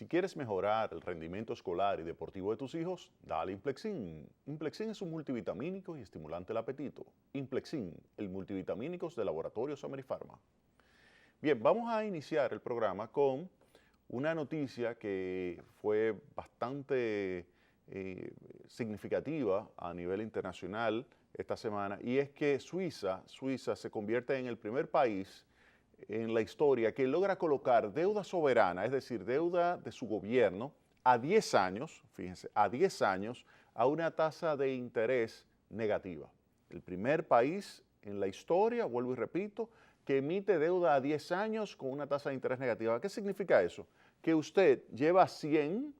quieres mejorar el rendimiento escolar y deportivo de tus hijos, dale Implexin. Implexin es un multivitamínico y estimulante del apetito. Implexin, el multivitamínicos de Laboratorios Amerifarma. Bien, vamos a iniciar el programa con una noticia que fue bastante significativa a nivel internacional esta semana, y es que Suiza se convierte en el primer país en la historia que logra colocar deuda soberana, es decir, deuda de su gobierno, a 10 años, fíjense, a 10 años, a una tasa de interés negativa. El primer país en la historia, vuelvo y repito, que emite deuda a 10 años con una tasa de interés negativa. ¿Qué significa eso? Que usted lleva 100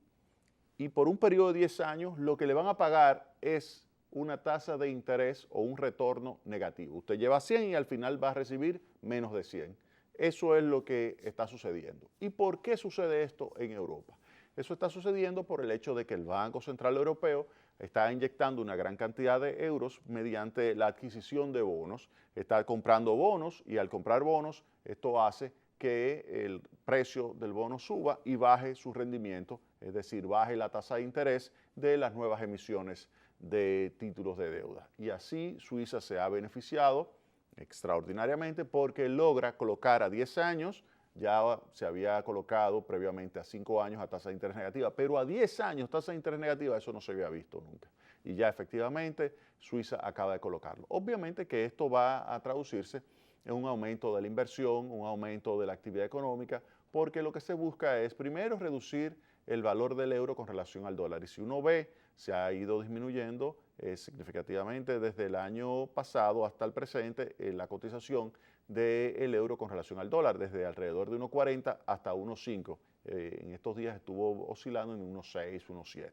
y por un periodo de 10 años lo que le van a pagar es una tasa de interés o un retorno negativo. Usted lleva 100 y al final va a recibir menos de 100. Eso es lo que está sucediendo. ¿Y por qué sucede esto en Europa? Eso está sucediendo por el hecho de que el Banco Central Europeo está inyectando una gran cantidad de euros mediante la adquisición de bonos. Está comprando bonos y al comprar bonos esto hace que el precio del bono suba y baje su rendimiento, es decir, baje la tasa de interés de las nuevas emisiones de títulos de deuda. Y así Suiza se ha beneficiado extraordinariamente porque logra colocar a 10 años, ya se había colocado previamente a 5 años a tasa de interés negativa, pero a 10 años tasa de interés negativa eso no se había visto nunca. Y ya efectivamente Suiza acaba de colocarlo. Obviamente que esto va a traducirse en un aumento de la inversión, un aumento de la actividad económica, porque lo que se busca es primero reducir el valor del euro con relación al dólar. Y si uno ve, se ha ido disminuyendo significativamente desde el año pasado hasta el presente la cotización del euro con relación al dólar, desde alrededor de 1,40 hasta 1,5. En estos días estuvo oscilando en 1,6, 1,7.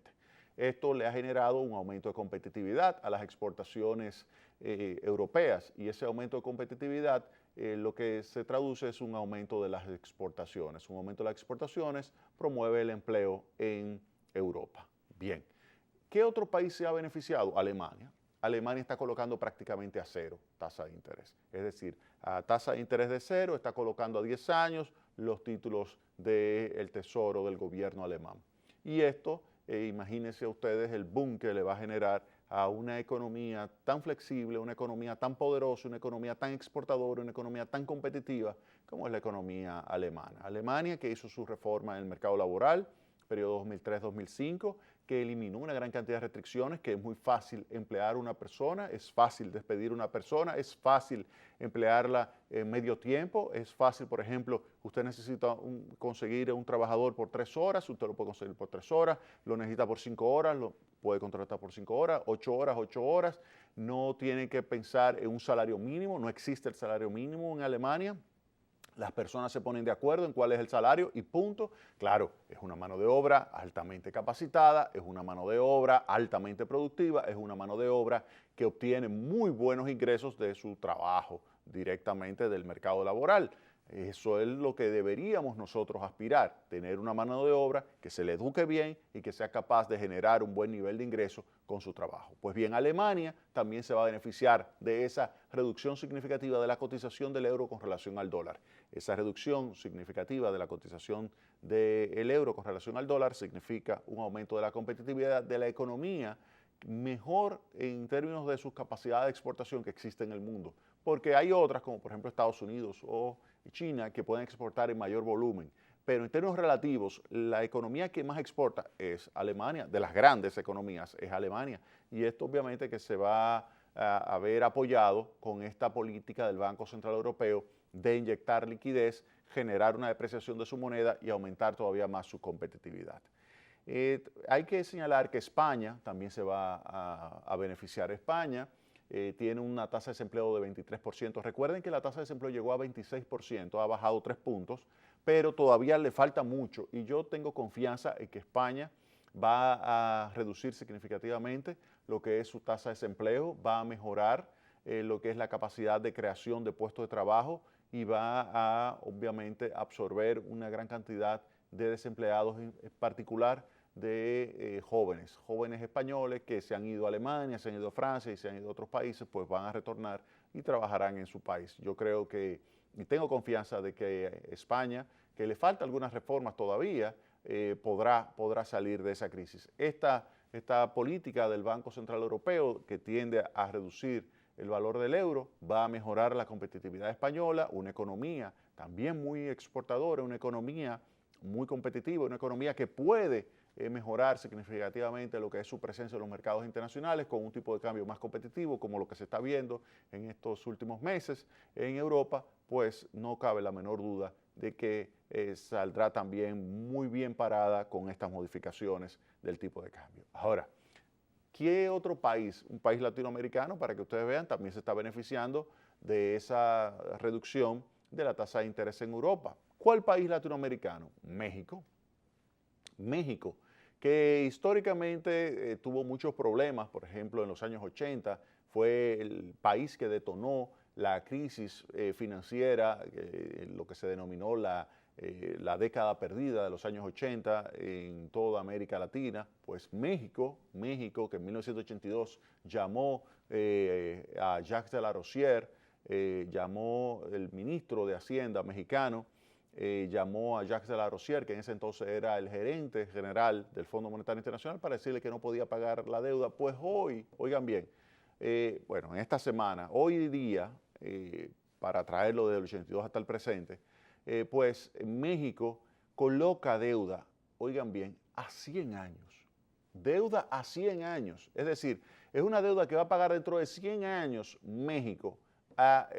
Esto le ha generado un aumento de competitividad a las exportaciones europeas y ese aumento de competitividad lo que se traduce es un aumento de las exportaciones. Un aumento de las exportaciones promueve el empleo en Europa. Bien, ¿qué otro país se ha beneficiado? Alemania. Alemania está colocando prácticamente a cero tasa de interés. Es decir, a tasa de interés de cero está colocando a 10 años los títulos del tesoro del gobierno alemán. Y esto, imagínense ustedes el boom que le va a generar a una economía tan flexible, una economía tan poderosa, una economía tan exportadora, una economía tan competitiva como es la economía alemana. Alemania, que hizo su reforma en el mercado laboral, periodo 2003-2005, que eliminó una gran cantidad de restricciones, que es muy fácil emplear una persona, es fácil despedir una persona, es fácil emplearla en medio tiempo, es fácil, por ejemplo, usted necesita conseguir un trabajador por 3 horas, usted lo puede conseguir por 3 horas, lo necesita por 5 horas, lo puede contratar por 5 horas, 8 horas, 8 horas, no tiene que pensar en un salario mínimo, no existe el salario mínimo en Alemania. Las personas se ponen de acuerdo en cuál es el salario y punto. Claro, es una mano de obra altamente capacitada, es una mano de obra altamente productiva, es una mano de obra que obtiene muy buenos ingresos de su trabajo directamente del mercado laboral. Eso es lo que deberíamos nosotros aspirar, tener una mano de obra que se le eduque bien y que sea capaz de generar un buen nivel de ingreso con su trabajo. Pues bien, Alemania también se va a beneficiar de esa reducción significativa de la cotización del euro con relación al dólar. Esa reducción significativa de la cotización del euro con relación al dólar significa un aumento de la competitividad de la economía mejor en términos de sus capacidades de exportación que existe en el mundo, porque hay otras como por ejemplo Estados Unidos o China que pueden exportar en mayor volumen, pero en términos relativos la economía que más exporta es Alemania, de las grandes economías es Alemania, y esto obviamente que se va a ver apoyado con esta política del Banco Central Europeo de inyectar liquidez, generar una depreciación de su moneda y aumentar todavía más su competitividad. Hay que señalar que España también se va a beneficiar. España tiene una tasa de desempleo de 23%. Recuerden que la tasa de desempleo llegó a 26%, ha bajado 3 puntos, pero todavía le falta mucho y yo tengo confianza en que España va a reducir significativamente lo que es su tasa de desempleo, va a mejorar lo que es la capacidad de creación de puestos de trabajo y va a obviamente absorber una gran cantidad de desempleados, en particular de jóvenes españoles que se han ido a Alemania, se han ido a Francia y se han ido a otros países, pues van a retornar y trabajarán en su país. Yo creo que, y tengo confianza de que España, que le falta algunas reformas todavía, podrá salir de esa crisis. Esta política del Banco Central Europeo, que tiende a reducir el valor del euro, va a mejorar la competitividad española, una economía también muy exportadora, una economía muy competitiva, una economía que puede mejorar significativamente lo que es su presencia en los mercados internacionales con un tipo de cambio más competitivo, como lo que se está viendo en estos últimos meses en Europa, pues no cabe la menor duda de que saldrá también muy bien parada con estas modificaciones del tipo de cambio. Ahora, ¿qué otro país, un país latinoamericano, para que ustedes vean, también se está beneficiando de esa reducción de la tasa de interés en Europa? ¿Cuál país latinoamericano? México. México, que históricamente tuvo muchos problemas, por ejemplo, en los años 80, fue el país que detonó la crisis financiera, lo que se denominó la década perdida de los años 80 en toda América Latina. Pues México, que en 1982 llamó a Jacques de la Rosière, llamó el ministro de Hacienda mexicano, llamó a Jacques de la Rosière, que en ese entonces era el gerente general del Fondo Monetario Internacional, para decirle que no podía pagar la deuda. Pues hoy, oigan bien, bueno, en esta semana, hoy día, para traerlo del 82 hasta el presente, pues México coloca deuda, oigan bien, a 100 años. Deuda a 100 años. Es decir, es una deuda que va a pagar dentro de 100 años México a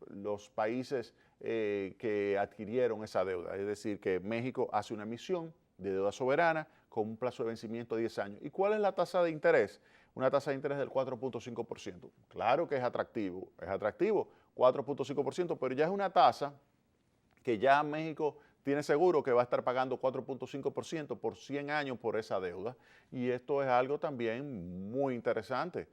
los países que adquirieron esa deuda. Es decir, que México hace una emisión de deuda soberana con un plazo de vencimiento de 10 años. ¿Y cuál es la tasa de interés? Una tasa de interés del 4.5%. Claro que es atractivo, 4.5%, pero ya es una tasa que ya México tiene seguro que va a estar pagando 4.5% por 100 años por esa deuda. Y esto es algo también muy interesante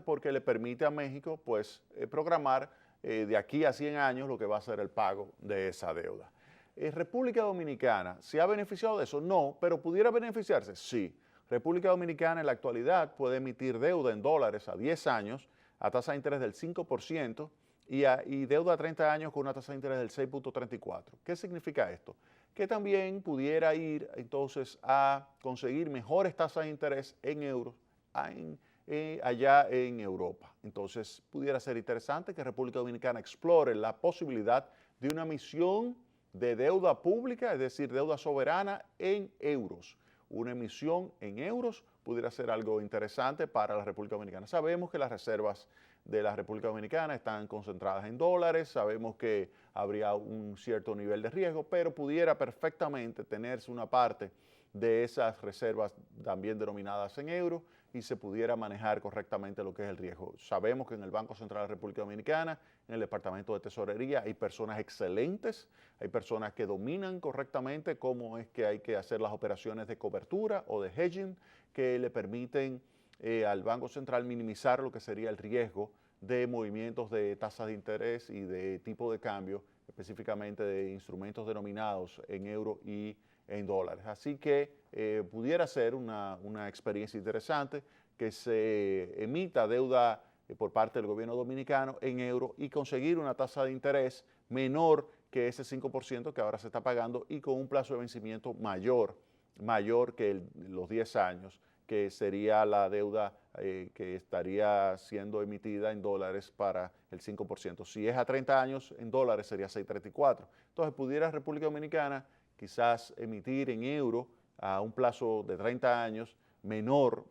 porque le permite a México pues programar de aquí a 100 años lo que va a ser el pago de esa deuda. ¿República Dominicana se ha beneficiado de eso? No, pero ¿pudiera beneficiarse? Sí. República Dominicana en la actualidad puede emitir deuda en dólares a 10 años a tasa de interés del 5%, y deuda a 30 años con una tasa de interés del 6.34. ¿Qué significa esto? Que también pudiera ir entonces a conseguir mejores tasas de interés en euros allá en Europa. Entonces pudiera ser interesante que República Dominicana explore la posibilidad de una emisión de deuda pública, es decir, deuda soberana en euros. Una emisión en euros pudiera ser algo interesante para la República Dominicana. Sabemos que las reservas de la República Dominicana están concentradas en dólares, sabemos que habría un cierto nivel de riesgo, pero pudiera perfectamente tenerse una parte de esas reservas también denominadas en euros y se pudiera manejar correctamente lo que es el riesgo. Sabemos que en el Banco Central de la República Dominicana, en el Departamento de Tesorería, hay personas excelentes, hay personas que dominan correctamente cómo es que hay que hacer las operaciones de cobertura o de hedging que le permiten al Banco Central minimizar lo que sería el riesgo de movimientos de tasas de interés y de tipo de cambio, específicamente de instrumentos denominados en euros y en dólares. Así que pudiera ser una experiencia interesante que se emita deuda por parte del gobierno dominicano en euros y conseguir una tasa de interés menor que ese 5% que ahora se está pagando y con un plazo de vencimiento mayor que los 10 años, que sería la deuda que estaría siendo emitida en dólares para el 5%. Si es a 30 años, en dólares sería 6.34. Entonces, pudiera República Dominicana quizás emitir en euro a un plazo de 30 años menor,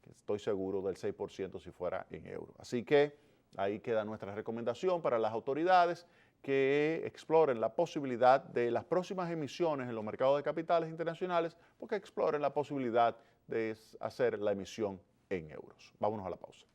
que estoy seguro del 6% si fuera en euro. Así que ahí queda nuestra recomendación para las autoridades que exploren la posibilidad de las próximas emisiones en los mercados de capitales internacionales, porque exploren la posibilidad de hacer la emisión en euros. Vámonos a la pausa.